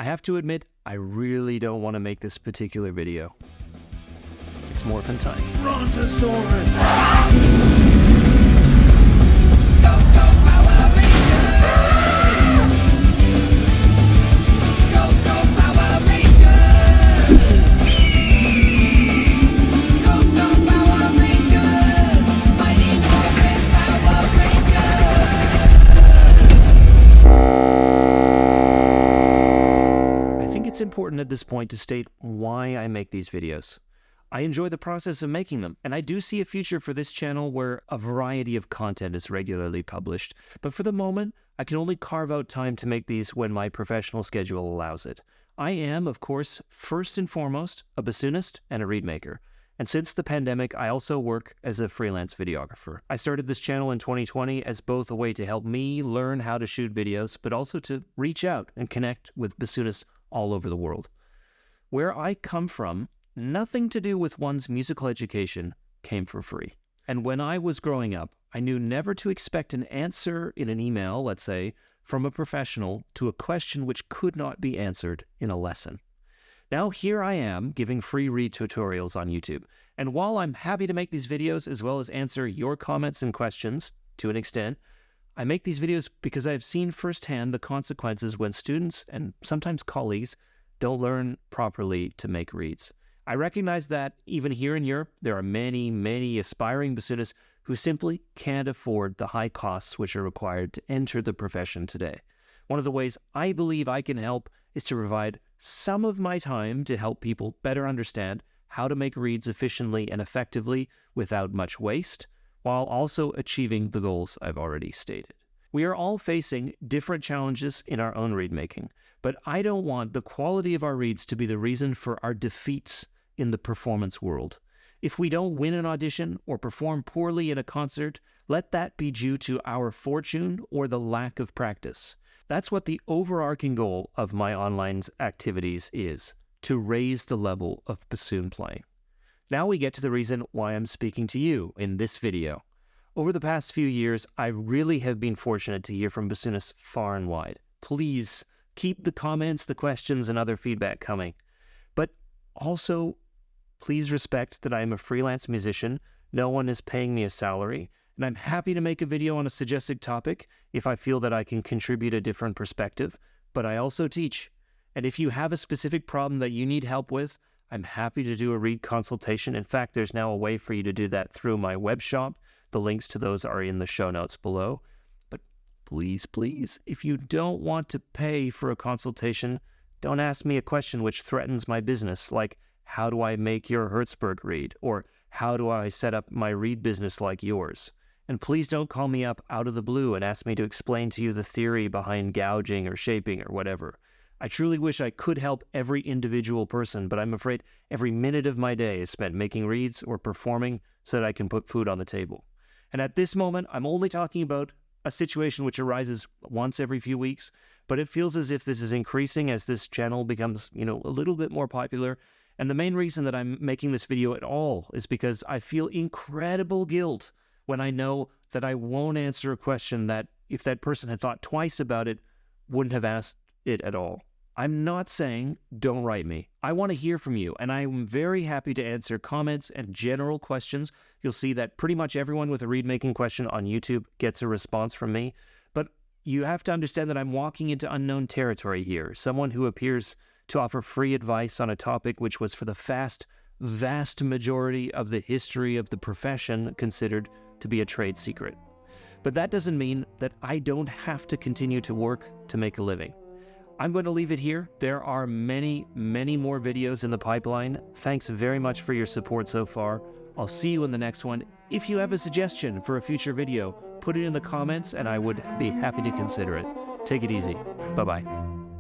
I have to admit, I really don't want to make this particular video. It's morphin' time. Brontosaurus! It's important at this point to state why I make these videos. I enjoy the process of making them, and I do see a future for this channel where a variety of content is regularly published. But for the moment, I can only carve out time to make these when my professional schedule allows it. I am, of course, first and foremost, a bassoonist and a reed maker. And since the pandemic, I also work as a freelance videographer. I started this channel in 2020 as both a way to help me learn how to shoot videos, but also to reach out and connect with bassoonists all over the world. Where I come from, nothing to do with one's musical education came for free. And when I was growing up, I knew never to expect an answer in an email, let's say, from a professional to a question which could not be answered in a lesson. Now here I am giving free reed tutorials on YouTube. And while I'm happy to make these videos as well as answer your comments and questions to an extent, I make these videos because I've seen firsthand the consequences when students and sometimes colleagues don't learn properly to make reeds. I recognize that even here in Europe, there are many aspiring bassoonists who simply can't afford the high costs which are required to enter the profession today. One of the ways I believe I can help is to provide some of my time to help people better understand how to make reeds efficiently and effectively without much waste, while also achieving the goals I've already stated. We are all facing different challenges in our own reed making, but I don't want the quality of our reeds to be the reason for our defeats in the performance world. If we don't win an audition or perform poorly in a concert, let that be due to our fortune or the lack of practice. That's what the overarching goal of my online activities is, to raise the level of bassoon playing. Now we get to the reason why I'm speaking to you in this video. Over the past few years, I really have been fortunate to hear from bassoonists far and wide. Please keep the comments, the questions, and other feedback coming. But also, please respect that I am a freelance musician. No one is paying me a salary, and I'm happy to make a video on a suggested topic if I feel that I can contribute a different perspective, but I also teach. And if you have a specific problem that you need help with, I'm happy to do a reed consultation. In fact, there's now a way for you to do that through my web shop. The links to those are in the show notes below. But please, if you don't want to pay for a consultation, don't ask me a question which threatens my business, like how do I make your Herzberg reed? Or how do I set up my reed business like yours? And please don't call me up out of the blue and ask me to explain to you the theory behind gouging or shaping or whatever. I truly wish I could help every individual person, but I'm afraid every minute of my day is spent making reeds or performing so that I can put food on the table. And at this moment, I'm only talking about a situation which arises once every few weeks, but it feels as if this is increasing as this channel becomes, a little bit more popular. And the main reason that I'm making this video at all is because I feel incredible guilt when I know that I won't answer a question that, if that person had thought twice about it, wouldn't have asked it at all. I'm not saying don't write me. I want to hear from you, and I'm very happy to answer comments and general questions. You'll see that pretty much everyone with a reed making question on YouTube gets a response from me. But you have to understand that I'm walking into unknown territory here. Someone who appears to offer free advice on a topic which was for the vast majority of the history of the profession considered to be a trade secret. But that doesn't mean that I don't have to continue to work to make a living. I'm going to leave it here. There are many more videos in the pipeline. Thanks very much for your support so far. I'll see you in the next one. If you have a suggestion for a future video, put it in the comments and I would be happy to consider it. Take it easy. Bye-bye.